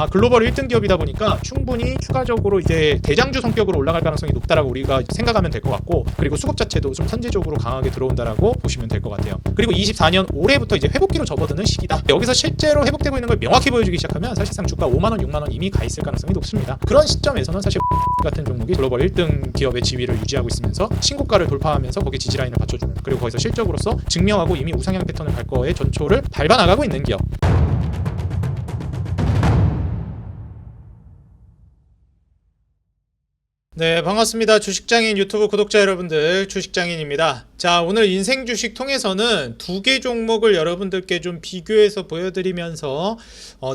글로벌 1등 기업이다 보니까 충분히 추가적으로 이제 대장주 성격으로 올라갈 가능성이 높다라고 우리가 생각하면 될 것 같고, 그리고 수급 자체도 좀 선제적으로 강하게 들어온다라고 보시면 될 것 같아요. 그리고 24년 올해부터 이제 회복기로 접어드는 시기다. 여기서 실제로 회복되고 있는 걸 명확히 보여주기 시작하면 사실상 주가 5만 원, 6만 원 이미 가 있을 가능성이 높습니다. 그런 시점에서는 사실 같은 종목이 글로벌 1등 기업의 지위를 유지하고 있으면서 신고가를 돌파하면서 거기 지지라인을 받쳐주는, 그리고 거기서 실적으로서 증명하고 이미 우상향 패턴을 갈 거에 전초를 밟아나가고 있는 기업. 네, 반갑습니다. 주식장인 유튜브 구독자 여러분들, 주식장인입니다. 자, 오늘 인생 주식 통해서는 두 개 종목을 여러분들께 좀 비교해서 보여드리면서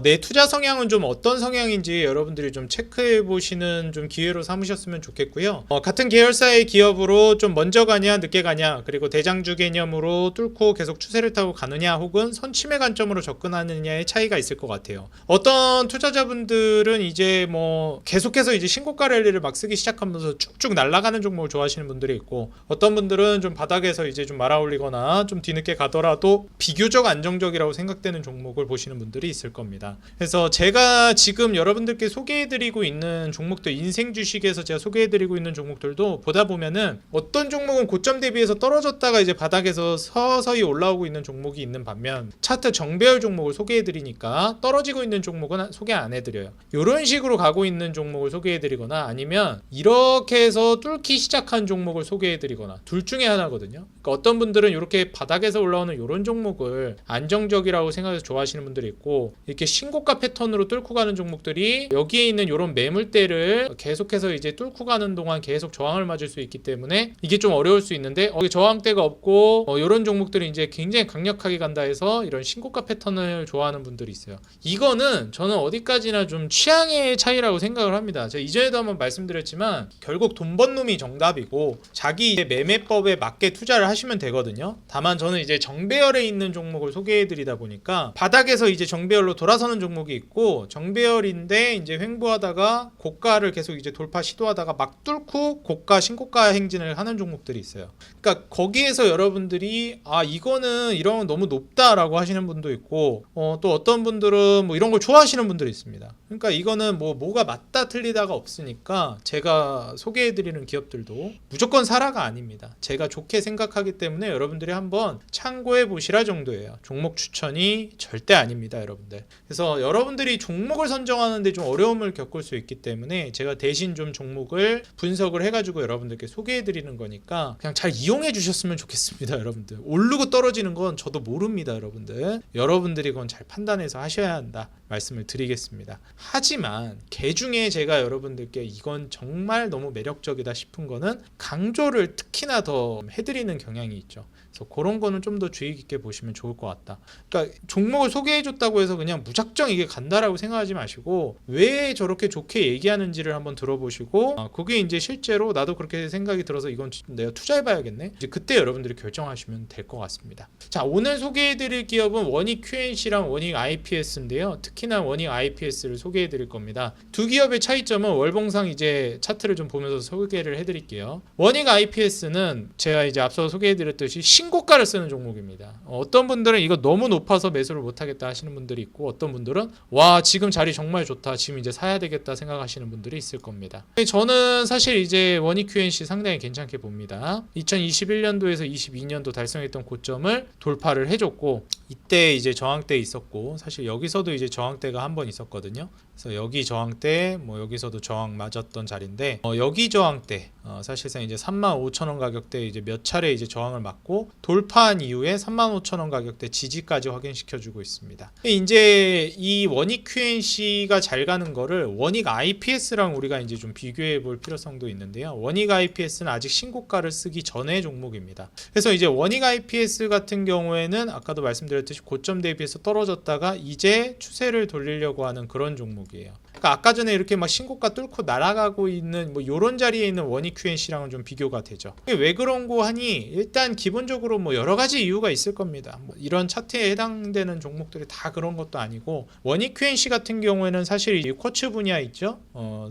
내 투자 성향은 좀 어떤 성향인지 여러분들이 좀 체크해 보시는 좀 기회로 삼으셨으면 좋겠고요. 같은 계열사의 기업으로 좀 먼저 가냐 늦게 가냐, 그리고 대장주 개념으로 뚫고 계속 추세를 타고 가느냐, 혹은 선침해 관점으로 접근하느냐의 차이가 있을 것 같아요. 어떤 투자자분들은 이제 뭐 계속해서 이제 신고가 랠리를 막 쓰기 시작하면서 쭉쭉 날아가는 종목을 좋아하시는 분들이 있고, 어떤 분들은 좀 바닥에서 이제 좀 말아올리거나 좀 뒤늦게 가더라도 비교적 안정적이라고 생각되는 종목을 보시는 분들이 있을 겁니다. 그래서 제가 지금 여러분들께 소개해드리고 있는 종목들, 인생 주식에서 제가 소개해드리고 있는 종목들도 보다 보면은 어떤 종목은 고점 대비해서 떨어졌다가 이제 바닥에서 서서히 올라오고 있는 종목이 있는 반면, 차트 정배열 종목을 소개해드리니까 떨어지고 있는 종목은 소개 안 해드려요. 이런 식으로 가고 있는 종목을 소개해드리거나, 아니면 이렇게 해서 뚫기 시작한 종목을 소개해드리거나, 둘 중에 하나거든요. 그러니까 어떤 분들은 이렇게 바닥에서 올라오는 이런 종목을 안정적이라고 생각해서 좋아하시는 분들이 있고, 이렇게 신고가 패턴으로 뚫고 가는 종목들이 여기에 있는 이런 매물대를 계속해서 이제 뚫고 가는 동안 계속 저항을 맞을 수 있기 때문에 이게 좀 어려울 수 있는데, 저항대가 없고 이런 종목들이 이제 굉장히 강력하게 간다 해서 이런 신고가 패턴을 좋아하는 분들이 있어요. 이거는 저는 어디까지나 좀 취향의 차이라고 생각을 합니다. 제가 이전에도 한번 말씀드렸지만 결국 돈 번 놈이 정답이고, 자기 이제 매매법에 맞게 투자를 하시면 되거든요. 다만 저는 이제 정배열에 있는 종목을 소개해드리다 보니까, 바닥에서 이제 정배열로 돌아서는 종목이 있고, 정배열인데 이제 횡보하다가 고가를 계속 이제 돌파 시도하다가 막 뚫고 고가 신고가 행진을 하는 종목들이 있어요. 그러니까 거기에서 여러분들이 이거는 이런 건 너무 높다라고 하시는 분도 있고, 또 어떤 분들은 뭐 이런 걸 좋아하시는 분들이 있습니다. 그러니까 이거는 뭐가 맞다 틀리다가 없으니까, 제가 소개해드리는 기업들도 무조건 사라가 아닙니다. 제가 좋게 생각하기 때문에 여러분들이 한번 참고해 보시라 정도예요. 종목 추천이 절대 아닙니다, 여러분들. 그래서 여러분들이 종목을 선정하는데 좀 어려움을 겪을 수 있기 때문에 제가 대신 좀 종목을 분석을 해가지고 여러분들께 소개해 드리는 거니까 그냥 잘 이용해 주셨으면 좋겠습니다, 여러분들. 오르고 떨어지는 건 저도 모릅니다, 여러분들. 여러분들이 그건 잘 판단해서 하셔야 한다 말씀을 드리겠습니다. 하지만 개 중에 제가 여러분들께 이건 정말 너무 매력적이다 싶은 거는 강조를 특히나 더 해드리는 경향이 있죠. 그래서 그런 거는 좀 더 주의 깊게 보시면 좋을 것 같다. 그러니까 종목을 소개해줬다고 해서 그냥 무작정 이게 간다라고 생각하지 마시고, 왜 저렇게 좋게 얘기하는지를 한번 들어보시고, 그게 이제 실제로 나도 그렇게 생각이 들어서 이건 내가 투자해봐야겠네, 이제 그때 여러분들이 결정하시면 될 것 같습니다. 자, 오늘 소개해드릴 기업은 원익 QNC랑 원익 IPS인데요. 특히나 원익 IPS를 소개해드릴 겁니다. 두 기업의 차이점은 월봉상 이제 차트를 좀 보면서 소개를 해드릴게요. 원익 IPS는 제가 이제 앞서 소개해드렸듯이 신고가를 쓰는 종목입니다. 어떤 분들은 이거 너무 높아서 매수를 못하겠다 하시는 분들이 있고, 어떤 분들은 와 지금 자리 정말 좋다, 지금 이제 사야 되겠다 생각하시는 분들이 있을 겁니다. 저는 사실 이제 원익 QNC 상당히 괜찮게 봅니다. 2021년도에서 22년도 달성했던 고점을 돌파를 해줬고, 이때 이제 저항대 있었고, 사실 여기서도 이제 저항대가 한 번 있었거든요. 그래서 여기 저항대, 뭐 여기서도 저항 맞았던 자리인데, 여기 저항대 사실상 이제 35,000원 가격대 이제 몇 차례 이제 저항을 맞고 돌파한 이후에 35,000원 가격대 지지까지 확인시켜주고 있습니다. 이제 이 원익 QNC가 잘 가는 거를 원익 IPS랑 우리가 이제 좀 비교해 볼 필요성도 있는데요. 원익 IPS는 아직 신고가를 쓰기 전의 종목입니다. 그래서 이제 원익 IPS 같은 경우에는 아까도 말씀드렸듯이 고점 대비해서 떨어졌다가 이제 추세를 돌리려고 하는 그런 종목이에요. 그러니까 아까 전에 이렇게 막 신고가 뚫고 날아가고 있는 뭐 이런 자리에 있는 원익 QNC랑은 좀 비교가 되죠. 왜 그런 거 하니, 일단 기본적으로 뭐 여러 가지 이유가 있을 겁니다. 뭐 이런 차트에 해당되는 종목들이 다 그런 것도 아니고, 원익 QNC 같은 경우에는 사실 이 쿼츠 분야 있죠.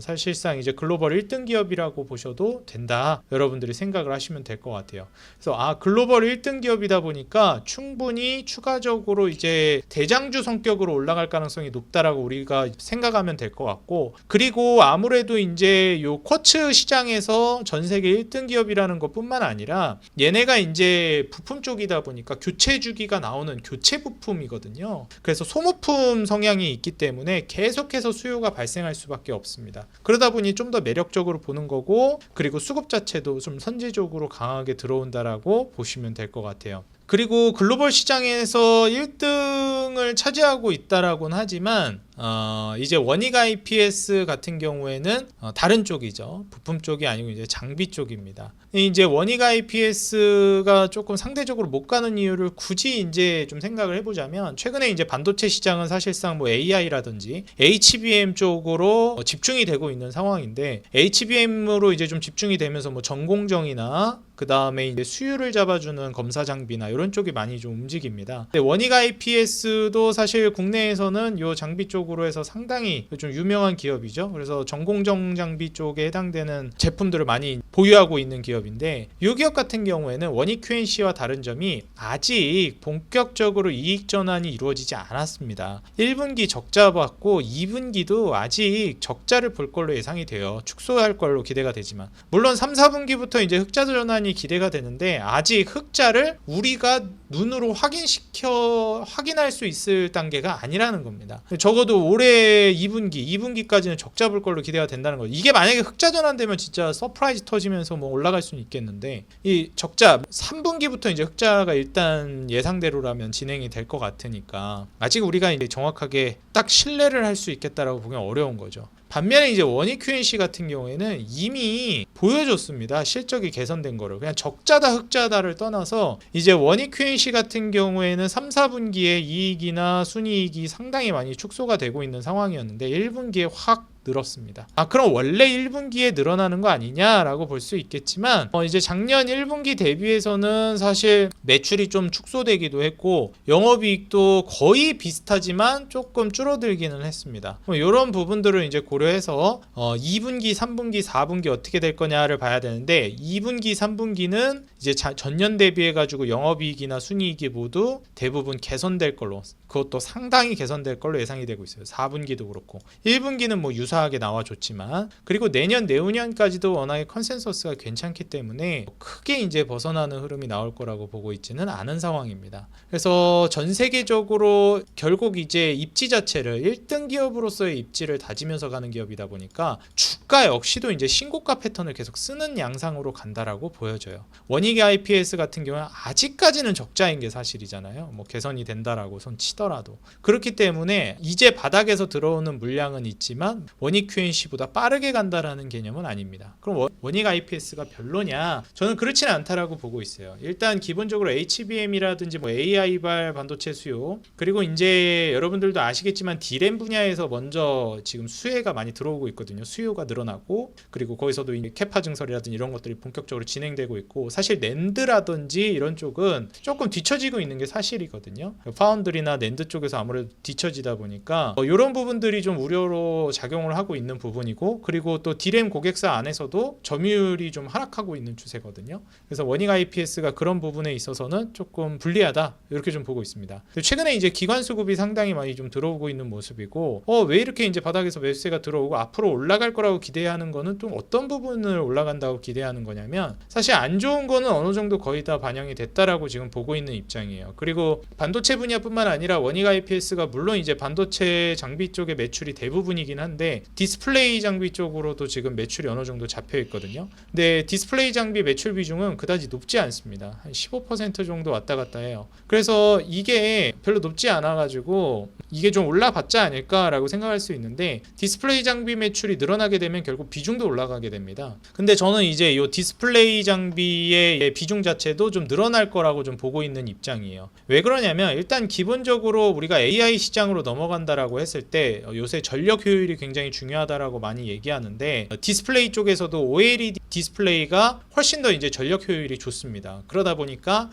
사실상 이제 글로벌 1등 기업이라고 보셔도 된다, 여러분들이 생각을 하시면 될 것 같아요. 그래서 글로벌 1등 기업이다 보니까 충분히 추가적으로 이제 대장주 성격으로 올라갈 가능성이 높다라고 우리가 생각 생각하면 될 것 같고, 그리고 아무래도 이제 요 쿼츠 시장에서 전 세계 1등 기업이라는 것뿐만 아니라 얘네가 이제 부품 쪽이다 보니까 교체 주기가 나오는 교체 부품이거든요. 그래서 소모품 성향이 있기 때문에 계속해서 수요가 발생할 수밖에 없습니다. 그러다 보니 좀 더 매력적으로 보는 거고, 그리고 수급 자체도 좀 선제적으로 강하게 들어온다라고 보시면 될 것 같아요. 그리고 글로벌 시장에서 1등을 차지하고 있다라고는 하지만 이제 원익 IPS 같은 경우에는 다른 쪽이죠. 부품 쪽이 아니고 이제 장비 쪽입니다. 이제 원익 IPS가 조금 상대적으로 못 가는 이유를 굳이 이제 좀 생각을 해보자면, 최근에 이제 반도체 시장은 사실상 뭐 AI라든지 HBM 쪽으로 집중이 되고 있는 상황인데, HBM으로 이제 좀 집중이 되면서 뭐 전공정이나 그 다음에 이제 수율을 잡아주는 검사 장비나 이런 쪽이 많이 좀 움직입니다. 근데 원익 IPS도 사실 국내에서는 요 장비 쪽으로 해서 상당히 좀 유명한 기업이죠. 그래서 전공정 장비 쪽에 해당되는 제품들을 많이 보유하고 있는 기업인데, 이 기업 같은 경우에는 원익 QNC와 다른 점이 아직 본격적으로 이익 전환이 이루어지지 않았습니다. 1분기 적자 봤고 2분기도 아직 적자를 볼 걸로 예상이 돼요. 축소할 걸로 기대가 되지만, 물론 3, 4분기부터 이제 흑자 전환이 기대가 되는데, 아직 흑자를 우리가 눈으로 확인할 수 있을 단계가 아니라는 겁니다. 적어도 올해 2분기까지는 적자 볼 걸로 기대가 된다는 거죠. 이게 만약에 흑자 전환되면 진짜 서프라이즈 터지면서 뭐 올라갈 수는 있겠는데, 이 적자 3분기부터 이제 흑자가 일단 예상대로라면 진행이 될 것 같으니까 아직 우리가 이제 정확하게 딱 신뢰를 할 수 있겠다라고 보기엔 어려운 거죠. 반면에 이제 원익 QNC 같은 경우에는 이미 보여줬습니다. 실적이 개선된 거를. 그냥 적자다 흑자다를 떠나서 이제 원익 QNC 같은 경우에는 3, 4분기에 이익이나 순이익이 상당히 많이 축소가 되고 있는 상황이었는데 1분기에 확 늘었습니다. 그럼 원래 1분기에 늘어나는 거 아니냐라고 볼 수 있겠지만, 이제 작년 1분기 대비해서는 사실 매출이 좀 축소되기도 했고 영업이익도 거의 비슷하지만 조금 줄어들기는 했습니다. 이런 부분들을 이제 고려해서 2분기, 3분기, 4분기 어떻게 될 거냐를 봐야 되는데, 2분기, 3분기는 이제 전년 대비해 가지고 영업이익이나 순이익이 모두 대부분 개선될 걸로, 그것도 상당히 개선될 걸로 예상이 되고 있어요. 4분기도 그렇고 1분기는 뭐 유사하게 나와줬지만, 그리고 내년 내후년까지도 워낙에 컨센서스가 괜찮기 때문에 크게 이제 벗어나는 흐름이 나올 거라고 보고 있지는 않은 상황입니다. 그래서 전 세계적으로 결국 이제 입지 자체를 1등 기업으로서의 입지를 다지면서 가는 기업이다 보니까 주가 역시도 이제 신고가 패턴을 계속 쓰는 양상으로 간다라고 보여져요. 원익 IPS 같은 경우는 아직까지는 적자인 게 사실이잖아요. 뭐 개선이 된다라고 손 치더라도. 그렇기 때문에 이제 바닥에서 들어오는 물량은 있지만 원익 QNC보다 빠르게 간다라는 개념은 아닙니다. 그럼 원익 IPS가 별로냐? 저는 그렇지는 않다라고 보고 있어요. 일단 기본적으로 HBM이라든지 뭐 AI발 반도체 수요, 그리고 이제 여러분들도 아시겠지만 D램 분야에서 먼저 지금 수혜가 많이 들어오고 있거든요. 수요가 늘어나고, 그리고 거기서도 캐파 증설이라든지 이런 것들이 본격적으로 진행되고 있고, 사실 낸드라든지 이런 쪽은 조금 뒤처지고 있는 게 사실이거든요. 파운드리나 낸드 쪽에서 아무래도 뒤처지다 보니까 이런 부분들이 좀 우려로 작용을 하고 있는 부분이고, 그리고 또 D램 고객사 안에서도 점유율이 좀 하락하고 있는 추세거든요. 그래서 원익 IPS가 그런 부분에 있어서는 조금 불리하다, 이렇게 좀 보고 있습니다. 최근에 이제 기관 수급이 상당히 많이 좀 들어오고 있는 모습이고, 왜 이렇게 이제 바닥에서 매수세가 들어오고 앞으로 올라갈 거라고 기대하는 거는 또 어떤 부분을 올라간다고 기대하는 거냐면, 사실 안 좋은 거는 어느 정도 거의 다 반영이 됐다라고 지금 보고 있는 입장이에요. 그리고 반도체 분야뿐만 아니라 원익 IPS가 물론 이제 반도체 장비 쪽의 매출이 대부분이긴 한데 디스플레이 장비 쪽으로도 지금 매출이 어느 정도 잡혀 있거든요. 근데 디스플레이 장비 매출 비중은 그다지 높지 않습니다. 한 15% 정도 왔다 갔다 해요. 그래서 이게 별로 높지 않아 가지고 이게 좀 올라봤자 아닐까라고 생각할 수 있는데, 디스플레이 장비 매출이 늘어나게 되면 결국 비중도 올라가게 됩니다. 근데 저는 이제 이 디스플레이 장비의 비중 자체도 좀 늘어날 거라고 좀 보고 있는 입장이에요. 왜 그러냐면, 일단 기본적으로 우리가 AI 시장으로 넘어간다라고 했을 때 요새 전력 효율이 굉장히 중요하다라고 많이 얘기하는데, 디스플레이 쪽에서도 OLED 디스플레이가 훨씬 더 이제 전력 효율이 좋습니다. 그러다 보니까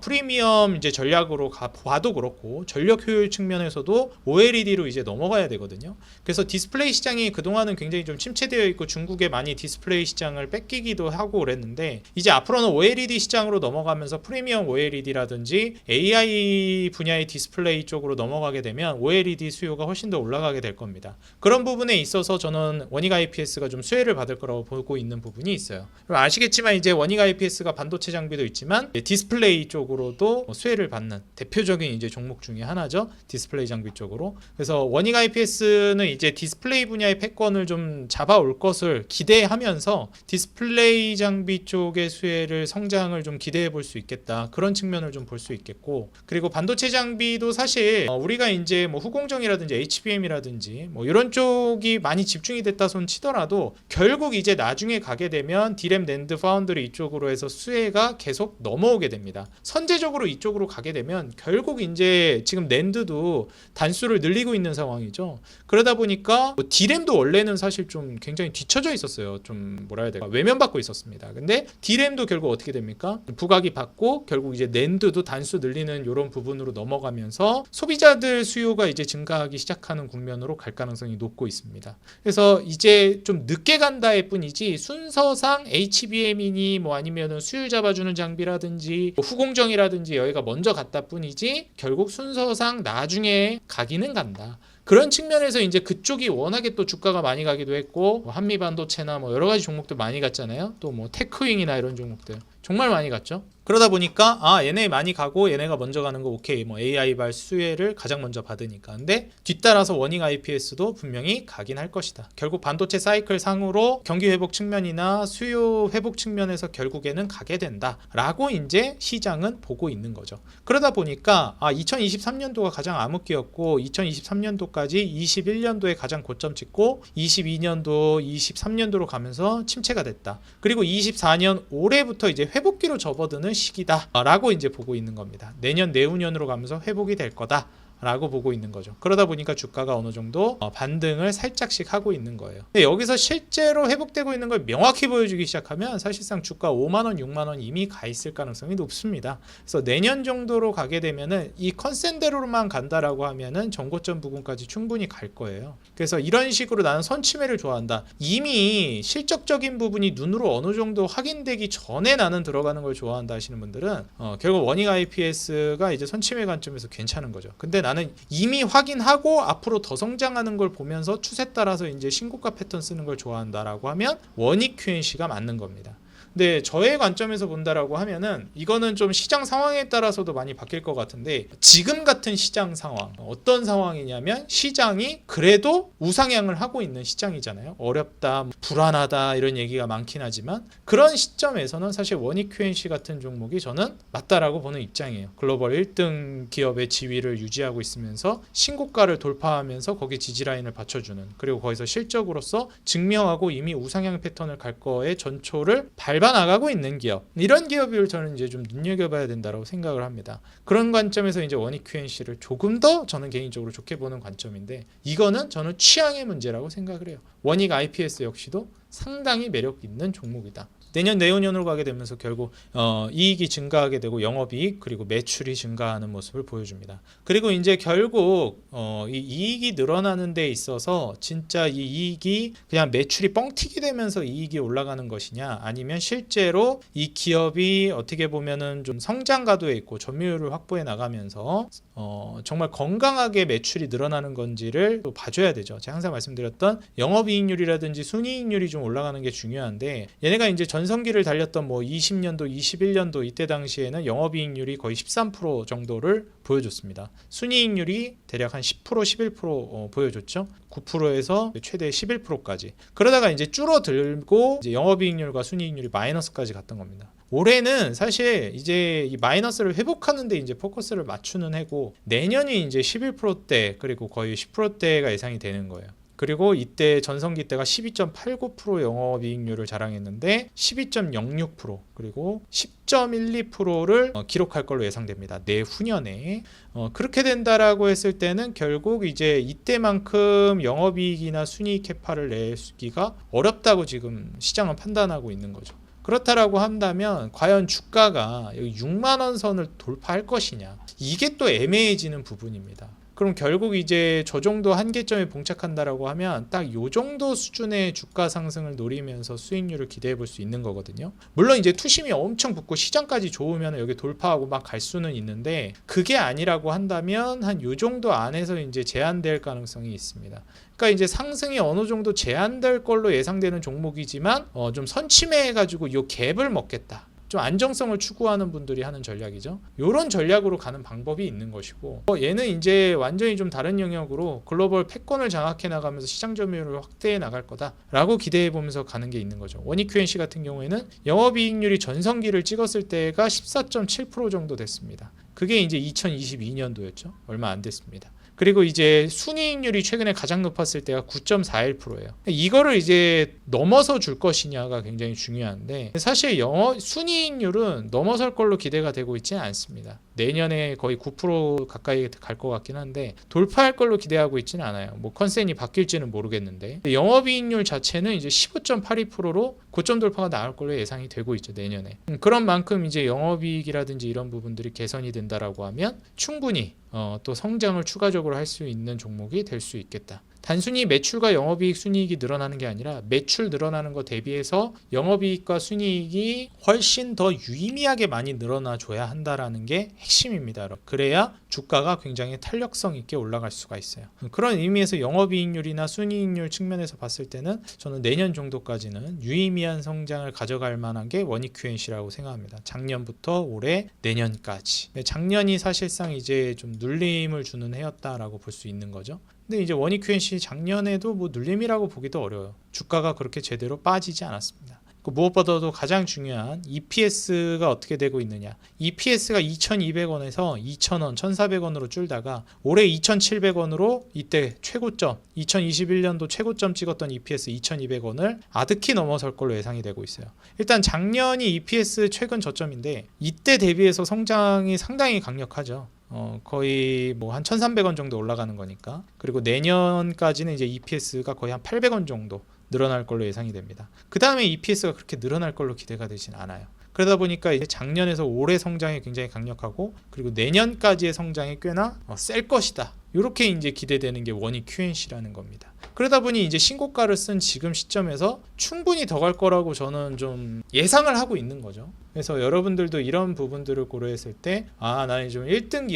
프리미엄 이제 전략으로 봐도 그렇고 전력 효율 측면에서도 OLED로 이제 넘어가야 되거든요. 그래서 디스플레이 시장이 그동안은 굉장히 좀 침체되어 있고 중국에 많이 디스플레이 시장을 뺏기기도 하고 그랬는데 이제 앞으로는 OLED 시장으로 넘어가면서 프리미엄 OLED라든지 AI 분야의 디스플레이 쪽으로 넘어가게 되면 OLED 수요가 훨씬 더 올라가게 될 겁니다. 그런 부분에 있어서 저는 원익 IPS가 좀 수혜를 받을 거라고 보고 있는 부분이 있어요. 아시겠지만 이제 원익 IPS가 반도체 장비도 있지만 디스플레이 쪽으로도 수혜를 받는 대표적인 이제 종목 중에 하나죠. 디스플레이 장비 쪽으로. 그래서 원익 IPS는 이제 디스플레이 분야의 패권을 좀 잡아올 것을 기대하면서 디스플레이 장비 쪽의 수혜를 성장을 좀 기대해 볼 수 있겠다. 그런 측면을 좀 볼 수 있겠고, 그리고 반도체 장비도 사실 우리가 이제 뭐 후공정이라든지 HBM이라든지 뭐 이런 쪽이 많이 집중이 됐다 손 치더라도 결국 이제 나중에 가게 되면 디램, 낸드, 파운드리 이쪽으로 해서 수혜가 계속 넘어오게 됩니다. 선제적으로 이쪽으로 가게 되면 결국 이제 지금 낸드도 단수를 늘리고 있는 상황이죠. 그러다 보니까 뭐 디램도 원래는 사실 좀 굉장히 뒤처져 있었어요. 좀 뭐라 해야 될까, 외면받고 있었습니다. 근데 디램도 결국 어떻게 됩니까? 부각이 받고 결국 이제 낸드도 단수 늘리는 이런 부분으로 넘어가면서 소비자들 수요가 이제 증가하기 시작하는 국면으로 갈 가능성이 높고 있습니다. 그래서 이제 좀 늦게 간다의 뿐이지 순서상 HBM이니 뭐 아니면은 수율 잡아주는 장비라든지 뭐 후공정이라든지 여기가 먼저 갔다 뿐이지 결국 순서상 나중에 가기는 간다. 그런 측면에서 이제 그쪽이 워낙에 또 주가가 많이 가기도 했고 뭐 한미반도체나 뭐 여러 가지 종목들 많이 갔잖아요. 또 뭐 테크윙이나 이런 종목들 정말 많이 갔죠. 그러다 보니까 얘네 많이 가고 얘네가 먼저 가는 거 오케이, 뭐 AI발 수혜를 가장 먼저 받으니까. 근데 뒤따라서 원익 IPS도 분명히 가긴 할 것이다. 결국 반도체 사이클 상으로 경기 회복 측면이나 수요 회복 측면에서 결국에는 가게 된다라고 이제 시장은 보고 있는 거죠. 그러다 보니까 2023년도가 가장 암흑기였고 2023년도까지 21년도에 가장 고점 찍고 22년도, 23년도로 가면서 침체가 됐다. 그리고 24년 올해부터 이제 회복기로 접어드는 시기다라고 이제 보고 있는 겁니다. 내년, 내후년으로 가면서 회복이 될 거다. 라고 보고 있는 거죠. 그러다 보니까 주가가 어느 정도 반등을 살짝씩 하고 있는 거예요. 근데 여기서 실제로 회복되고 있는 걸 명확히 보여주기 시작하면 사실상 주가 5만원, 6만원 이미 가 있을 가능성이 높습니다. 그래서 내년 정도로 가게 되면은 이 컨센대로만 간다라고 하면은 전고점 부분까지 충분히 갈 거예요. 그래서 이런 식으로 나는 선침해를 좋아한다. 이미 실적적인 부분이 눈으로 어느 정도 확인되기 전에 나는 들어가는 걸 좋아한다 하시는 분들은 결국 원익 IPS가 이제 선침해 관점에서 괜찮은 거죠. 근데 나는 이미 확인하고 앞으로 더 성장하는 걸 보면서 추세 따라서 이제 신고가 패턴 쓰는 걸 좋아한다라고 하면 원익 QNC가 맞는 겁니다. 근데 저의 관점에서 본다라고 하면은 이거는 좀 시장 상황에 따라서도 많이 바뀔 것 같은데 지금 같은 시장 상황 어떤 상황이냐면 시장이 그래도 우상향을 하고 있는 시장이잖아요. 어렵다, 불안하다 이런 얘기가 많긴 하지만 그런 시점에서는 사실 원익 QNC 같은 종목이 저는 맞다라고 보는 입장이에요. 글로벌 1등 기업의 지위를 유지하고 있으면서 신고가를 돌파하면서 거기 지지라인을 받쳐주는, 그리고 거기서 실적으로서 증명하고 이미 우상향 패턴을 갈 거에 전초를 밟아 나가고 있는 기업, 이런 기업을 저는 이제 좀 눈여겨봐야 된다고 생각을 합니다. 그런 관점에서 이제 원익 QNC를 조금 더 저는 개인적으로 좋게 보는 관점인데 이거는 저는 취향의 문제라고 생각을 해요. 원익 IPS 역시도 상당히 매력 있는 종목이다. 내년, 내후년으로 가게 되면서 결국 이익이 증가하게 되고 영업이익 그리고 매출이 증가하는 모습을 보여줍니다. 그리고 이제 결국 이 이익이 늘어나는 데 있어서 진짜 이 이익이 그냥 매출이 뻥튀기 되면서 이익이 올라가는 것이냐, 아니면 실제로 이 기업이 어떻게 보면은 좀 성장 가도에 있고 점유율을 확보해 나가면서 정말 건강하게 매출이 늘어나는 건지를 또 봐줘야 되죠. 제가 항상 말씀드렸던 영업이익률이라든지 순이익률이 좀 올라가는 게 중요한데 얘네가 이제 전성기를 달렸던 뭐 20년도, 21년도 이때 당시에는 영업이익률이 거의 13% 정도를 보여줬습니다. 순이익률이 대략 한 10%, 11% 보여줬죠. 9%에서 최대 11%까지. 그러다가 이제 줄어들고 이제 영업이익률과 순이익률이 마이너스까지 갔던 겁니다. 올해는 사실 이제 이 마이너스를 회복하는 데 이제 포커스를 맞추는 해고 내년이 이제 11%대 그리고 거의 10%대가 예상이 되는 거예요. 그리고 이때 전성기 때가 12.89% 영업이익률을 자랑했는데 12.06% 그리고 10.12%를 기록할 걸로 예상됩니다. 내후년에. 그렇게 된다라고 했을 때는 결국 이제 이때만큼 영업이익이나 순이익 캐파를 내기가 어렵다고 지금 시장은 판단하고 있는 거죠. 그렇다라고 한다면 과연 주가가 여기 6만 원 선을 돌파할 것이냐, 이게 또 애매해지는 부분입니다. 그럼 결국 이제 저 정도 한계점에 봉착한다라고 하면 딱 요 정도 수준의 주가 상승을 노리면서 수익률을 기대해 볼 수 있는 거거든요. 물론 이제 투심이 엄청 붙고 시장까지 좋으면 여기 돌파하고 막 갈 수는 있는데, 그게 아니라고 한다면 한 요 정도 안에서 이제 제한될 가능성이 있습니다. 그러니까 이제 상승이 어느 정도 제한될 걸로 예상되는 종목이지만 좀 선침해가지고 요 갭을 먹겠다, 좀 안정성을 추구하는 분들이 하는 전략이죠. 이런 전략으로 가는 방법이 있는 것이고, 얘는 이제 완전히 좀 다른 영역으로 글로벌 패권을 장악해 나가면서 시장 점유율을 확대해 나갈 거다라고 기대해 보면서 가는 게 있는 거죠. 원익 QNC 같은 경우에는 영업이익률이 전성기를 찍었을 때가 14.7% 정도 됐습니다. 그게 이제 2022년도였죠. 얼마 안 됐습니다. 그리고 이제 순이익률이 최근에 가장 높았을 때가 9.41%예요. 이거를 이제 넘어서 줄 것이냐가 굉장히 중요한데, 사실 순이익률은 넘어설 걸로 기대가 되고 있지는 않습니다. 내년에 거의 9% 가까이 갈 것 같긴 한데 돌파할 걸로 기대하고 있지는 않아요. 뭐 컨센이 바뀔지는 모르겠는데, 영업이익률 자체는 이제 15.82%로 고점 돌파가 나올 걸로 예상이 되고 있죠, 내년에. 그런 만큼 이제 영업이익이라든지 이런 부분들이 개선이 된다라고 하면 충분히 또 성장을 추가적으로 할 수 있는 종목이 될 수 있겠다. 단순히 매출과 영업이익, 순이익이 늘어나는 게 아니라 매출 늘어나는 거 대비해서 영업이익과 순이익이 훨씬 더 유의미하게 많이 늘어나 줘야 한다라는 게 핵심입니다. 그래야 주가가 굉장히 탄력성 있게 올라갈 수가 있어요. 그런 의미에서 영업이익률이나 순이익률 측면에서 봤을 때는 저는 내년 정도까지는 유의미한 성장을 가져갈 만한 게 원익 QNC라고 생각합니다. 작년부터 올해, 내년까지. 작년이 사실상 이제 좀 눌림을 주는 해였다라고 볼 수 있는 거죠. 근데 이제 원익 QNC 작년에도 뭐 눌림이라고 보기도 어려워요. 주가가 그렇게 제대로 빠지지 않았습니다. 무엇보다도 가장 중요한 EPS가 어떻게 되고 있느냐. EPS가 2,200원에서 2,000원, 1,400원으로 줄다가 올해 2,700원으로 이때 최고점, 2021년도 최고점 찍었던 EPS 2,200원을 아득히 넘어설 걸로 예상이 되고 있어요. 일단 작년이 EPS 최근 저점인데 이때 대비해서 성장이 상당히 강력하죠. 거의 뭐 한 1,300원 정도 올라가는 거니까. 그리고 내년까지는 이제 EPS가 거의 한 800원 정도 늘어날 걸로 예상이 됩니다. 그 다음에 EPS가 그렇게 늘어날 걸로 기대가 되진 않아요. 그러다 보니까 이제 작년에서 올해 성장이 굉장히 강력하고, 그리고 내년까지의 성장이 꽤나 셀 것이다, 이렇게 이제 기대되는 게 원익 QNC라는 겁니다. 그러다 보니 이제 신고가를 쓴 지금 시점에서 충분히 더 갈 거라고 저는 좀 예상을 하고 있는 거죠. 그래서 여러분들도 이런 부분들을 고려했을 때, 나는 좀 1등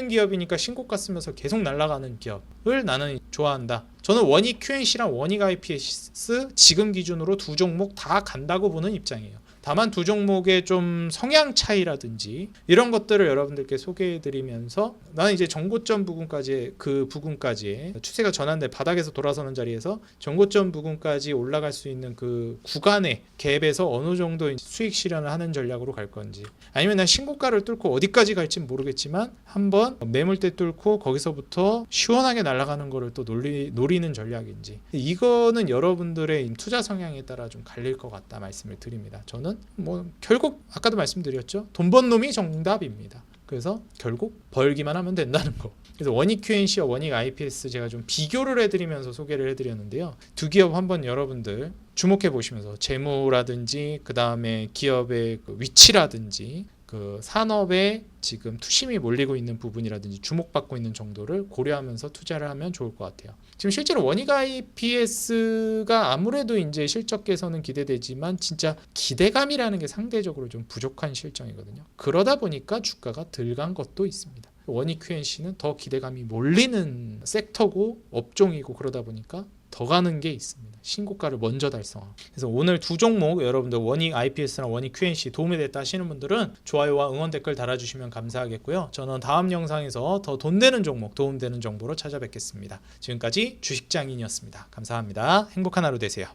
기업이니까 신고가 쓰면서 계속 날아가는 기업을 나는 좋아한다. 저는 원익 QNC랑 원익 IPS 지금 기준으로 두 종목 다 간다고 보는 입장이에요. 다만 두 종목의 좀 성향 차이라든지 이런 것들을 여러분들께 소개해드리면서, 나는 이제 정고점 부근까지, 그 부근까지 추세가 전환돼 바닥에서 돌아서는 자리에서 정고점 부근까지 올라갈 수 있는 그 구간의 갭에서 어느 정도 수익 실현을 하는 전략으로 갈 건지, 아니면 난 신고가를 뚫고 어디까지 갈지 모르겠지만 한번 매물대 뚫고 거기서부터 시원하게 날아가는 거를 또 노리는 전략인지, 이거는 여러분들의 투자 성향에 따라 좀 갈릴 것 같다 말씀을 드립니다. 저는 뭐 결국 아까도 말씀드렸죠, 돈 번 놈이 정답입니다. 그래서 결국 벌기만 하면 된다는 거. 그래서 원익 QNC와 원익 IPS 제가 좀 비교를 해드리면서 소개를 해드렸는데요. 두 기업 한번 여러분들 주목해 보시면서 재무라든지 그 다음에 기업의 그 위치라든지 그 산업에 지금 투심이 몰리고 있는 부분이라든지 주목받고 있는 정도를 고려하면서 투자를 하면 좋을 것 같아요. 지금 실제로 원익 IPS가 아무래도 이제 실적 개선은 기대되지만 진짜 기대감이라는 게 상대적으로 좀 부족한 실정이거든요. 그러다 보니까 주가가 덜 간 것도 있습니다. 원익 QNC는 더 기대감이 몰리는 섹터고 업종이고, 그러다 보니까 더 가는 게 있습니다. 신고가를 먼저 달성하고. 그래서 오늘 두 종목 여러분들 원익 IPS랑 원익 QNC 도움이 됐다 하시는 분들은 좋아요와 응원 댓글 달아주시면 감사하겠고요. 저는 다음 영상에서 더 돈 되는 종목, 도움되는 정보로 찾아뵙겠습니다. 지금까지 주식장인이었습니다. 감사합니다. 행복한 하루 되세요.